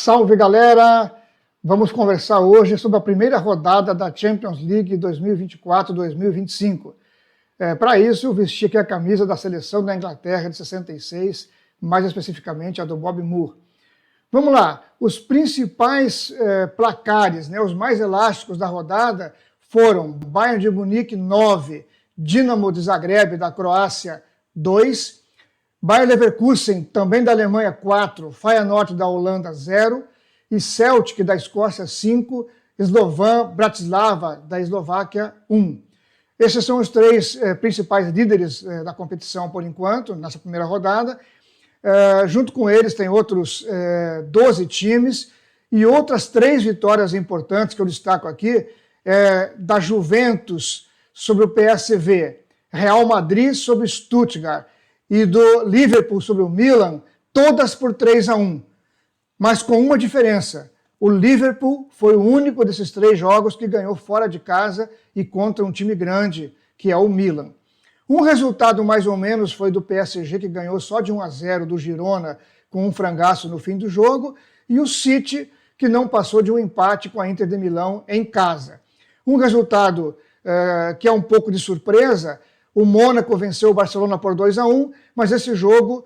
Salve, galera! Vamos conversar hoje sobre a primeira rodada da Champions League 2024-2025. Para isso, eu vesti aqui a camisa da seleção da Inglaterra de 66, mais especificamente a do Bobby Moore. Vamos lá, os principais placares, né, os mais elásticos da rodada foram Bayern de Munique 9, Dinamo de Zagreb da Croácia 2, Bayer Leverkusen, também da Alemanha, 4, Feyenoord da Holanda, 0, e Celtic da Escócia, 5, Slovan Bratislava da Eslováquia, 1. Esses são os três principais líderes da competição por enquanto, nessa primeira rodada. Junto com eles tem outros 12 times e outras 3 vitórias importantes que eu destaco aqui, da Juventus sobre o PSV, Real Madrid sobre Stuttgart, e do Liverpool sobre o Milan, todas por 3-1. Mas com uma diferença, o Liverpool foi o único desses 3 jogos que ganhou fora de casa e contra um time grande, que é o Milan. Um resultado mais ou menos foi do PSG, que ganhou só de 1-0 do Girona, com um frangaço no fim do jogo, e o City, que não passou de um empate com a Inter de Milão em casa. Um resultado que é um pouco de surpresa. O Mônaco venceu o Barcelona por 2-1, mas esse jogo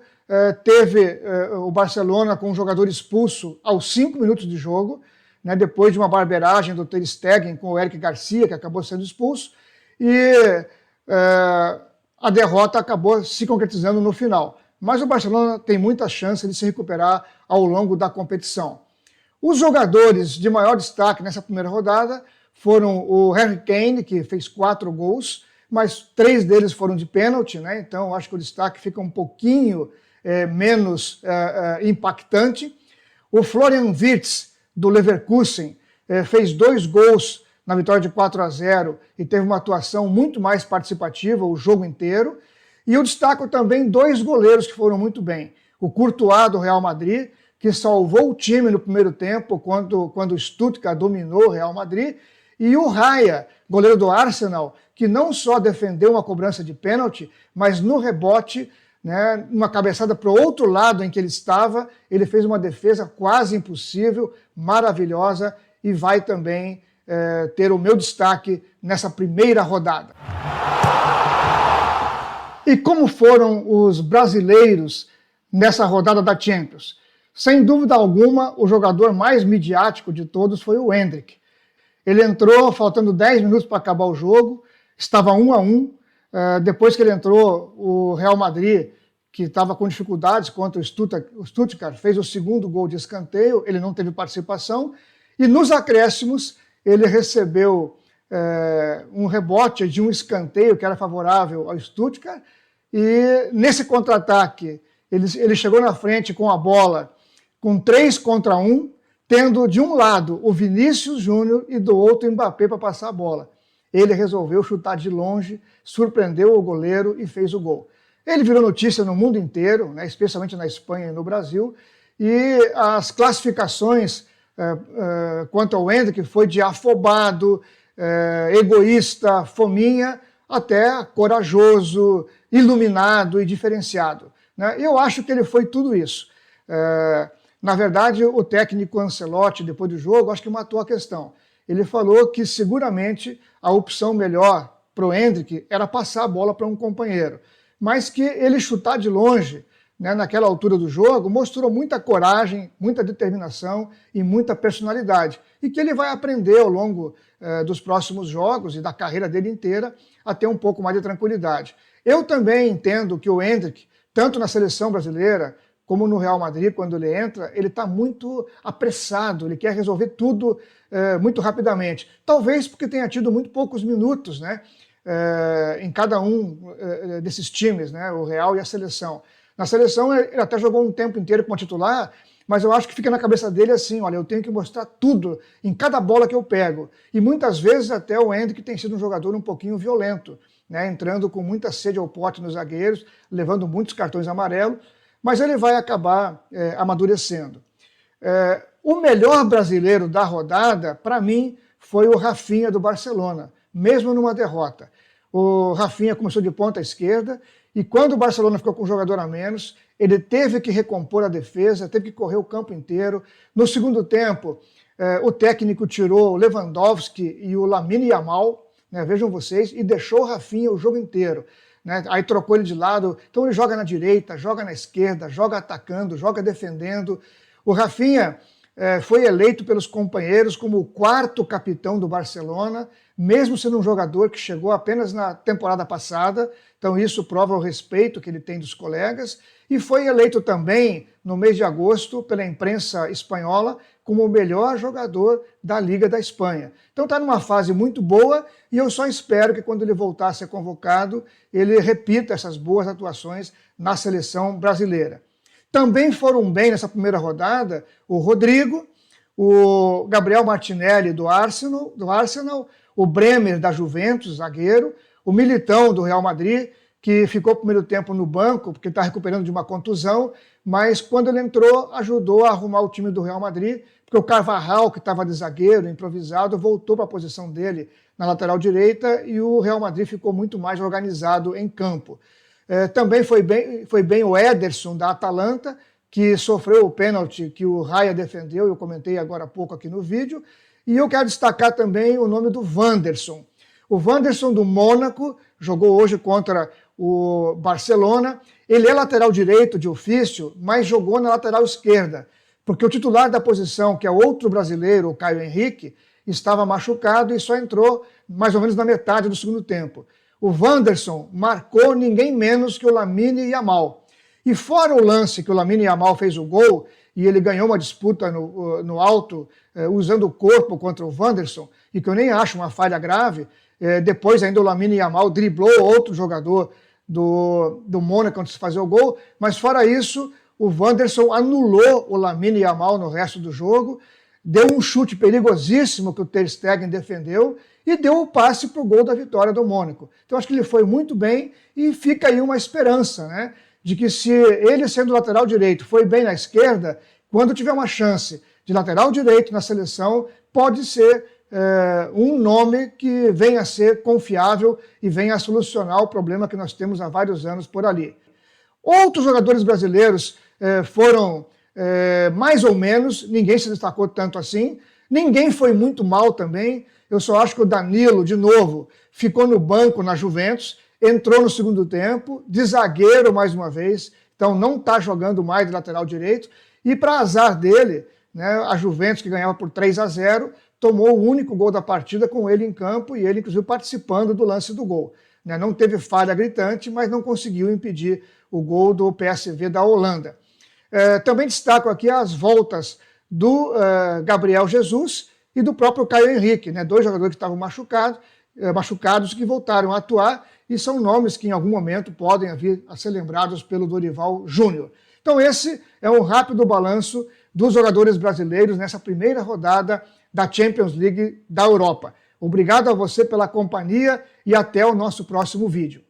teve o Barcelona com um jogador expulso aos 5 minutos de jogo, né, depois de uma barbeiragem do Ter Stegen com o Eric Garcia, que acabou sendo expulso, e a derrota acabou se concretizando no final. Mas o Barcelona tem muita chance de se recuperar ao longo da competição. Os jogadores de maior destaque nessa primeira rodada foram o Harry Kane, que fez 4 gols, mas 3 deles foram de pênalti, né? Então acho que o destaque fica um pouquinho menos impactante. O Florian Wirtz, do Leverkusen, fez 2 gols na vitória de 4-0 e teve uma atuação muito mais participativa o jogo inteiro. E eu destaco também 2 goleiros que foram muito bem. O Courtois, do Real Madrid, que salvou o time no primeiro tempo, quando o Stuttgart dominou o Real Madrid, e o Raya, goleiro do Arsenal, que não só defendeu uma cobrança de pênalti, mas no rebote, né, uma cabeçada para o outro lado em que ele estava, ele fez uma defesa quase impossível, maravilhosa, e vai também ter o meu destaque nessa primeira rodada. E como foram os brasileiros nessa rodada da Champions? Sem dúvida alguma, o jogador mais midiático de todos foi o Endrick. Ele entrou faltando 10 minutos para acabar o jogo, estava 1-1. Depois que ele entrou, o Real Madrid, que estava com dificuldades contra o Stuttgart, fez o segundo gol de escanteio, ele não teve participação. E nos acréscimos, ele recebeu um rebote de um escanteio que era favorável ao Stuttgart. E nesse contra-ataque, ele chegou na frente com a bola com 3 contra 1, tendo de um lado o Vinícius Júnior e do outro o Mbappé para passar a bola. Ele resolveu chutar de longe, surpreendeu o goleiro e fez o gol. Ele virou notícia no mundo inteiro, né, especialmente na Espanha e no Brasil, e as classificações quanto ao Endrick foi de afobado, egoísta, fominha, até corajoso, iluminado e diferenciado, né? Eu acho que ele foi tudo isso. Na verdade, o técnico Ancelotti, depois do jogo, acho que matou a questão. Ele falou que seguramente a opção melhor para o Endrick era passar a bola para um companheiro, mas que ele chutar de longe, né, naquela altura do jogo, mostrou muita coragem, muita determinação e muita personalidade, e que ele vai aprender ao longo dos próximos jogos e da carreira dele inteira a ter um pouco mais de tranquilidade. Eu também entendo que o Endrick, tanto na seleção brasileira, como no Real Madrid, quando ele entra, ele está muito apressado, ele quer resolver tudo muito rapidamente. Talvez porque tenha tido muito poucos minutos, né, em cada um desses times, né, o Real e a seleção. Na seleção ele até jogou um tempo inteiro como titular, mas eu acho que fica na cabeça dele assim, olha, eu tenho que mostrar tudo em cada bola que eu pego. E muitas vezes até o Endrick tem sido um jogador um pouquinho violento, né, entrando com muita sede ao pote nos zagueiros, levando muitos cartões amarelos, mas ele vai acabar amadurecendo. O melhor brasileiro da rodada, para mim, foi o Rafinha do Barcelona, mesmo numa derrota. O Rafinha começou de ponta esquerda e quando o Barcelona ficou com um jogador a menos, ele teve que recompor a defesa, teve que correr o campo inteiro. No segundo tempo, o técnico tirou o Lewandowski e o Lamine Yamal, né, vejam vocês, e deixou o Rafinha o jogo inteiro. Né, aí trocou ele de lado, então ele joga na direita, joga na esquerda, joga atacando, joga defendendo. O Rafinha foi eleito pelos companheiros como o 4º capitão do Barcelona, mesmo sendo um jogador que chegou apenas na temporada passada, então isso prova o respeito que ele tem dos colegas, e foi eleito também, no mês de agosto, pela imprensa espanhola, como o melhor jogador da Liga da Espanha. Então está numa fase muito boa, e eu só espero que quando ele voltar a ser convocado, ele repita essas boas atuações na seleção brasileira. Também foram bem nessa primeira rodada o Rodrigo, o Gabriel Martinelli do Arsenal, o Bremer da Juventus, zagueiro, o Militão do Real Madrid, que ficou o primeiro tempo no banco, porque está recuperando de uma contusão, mas quando ele entrou, ajudou a arrumar o time do Real Madrid, porque o Carvajal, que estava de zagueiro, improvisado, voltou para a posição dele na lateral direita e o Real Madrid ficou muito mais organizado em campo. Também foi bem o Ederson da Atalanta, que sofreu o pênalti que o Raya defendeu, eu comentei agora há pouco aqui no vídeo, e eu quero destacar também o nome do Wanderson. O Wanderson do Mônaco jogou hoje contra o Barcelona. Ele é lateral direito de ofício, mas jogou na lateral esquerda, porque o titular da posição, que é outro brasileiro, o Caio Henrique, estava machucado e só entrou mais ou menos na metade do segundo tempo. O Wanderson marcou ninguém menos que o Lamine Yamal. E fora o lance que o Lamine Yamal fez o gol, e ele ganhou uma disputa no alto, usando o corpo contra o Wanderson, e que eu nem acho uma falha grave, depois ainda o Lamine Yamal driblou outro jogador do Mônaco antes de fazer o gol, mas fora isso, o Wanderson anulou o Lamine Yamal no resto do jogo, deu um chute perigosíssimo que o Ter Stegen defendeu e deu o passe para o gol da vitória do Mônaco. Então acho que ele foi muito bem e fica aí uma esperança, né, de que se ele sendo lateral direito foi bem na esquerda, quando tiver uma chance de lateral direito na seleção, pode ser um nome que venha a ser confiável e venha a solucionar o problema que nós temos há vários anos por ali. Outros jogadores brasileiros foram mais ou menos, ninguém se destacou tanto assim, ninguém foi muito mal também, eu só acho que o Danilo, de novo, ficou no banco na Juventus, entrou no segundo tempo, de zagueiro mais uma vez, então não está jogando mais de lateral direito, e para azar dele, né, a Juventus, que ganhava por 3-0, tomou o único gol da partida com ele em campo e ele, inclusive, participando do lance do gol. Né, não teve falha gritante, mas não conseguiu impedir o gol do PSV da Holanda. Também destaco aqui as voltas do Gabriel Jesus e do próprio Caio Henrique, né, dois jogadores que estavam machucados que voltaram a atuar e são nomes que em algum momento podem vir a ser lembrados pelo Dorival Júnior. Então esse é um rápido balanço dos jogadores brasileiros nessa primeira rodada da Champions League da Europa. Obrigado a você pela companhia e até o nosso próximo vídeo.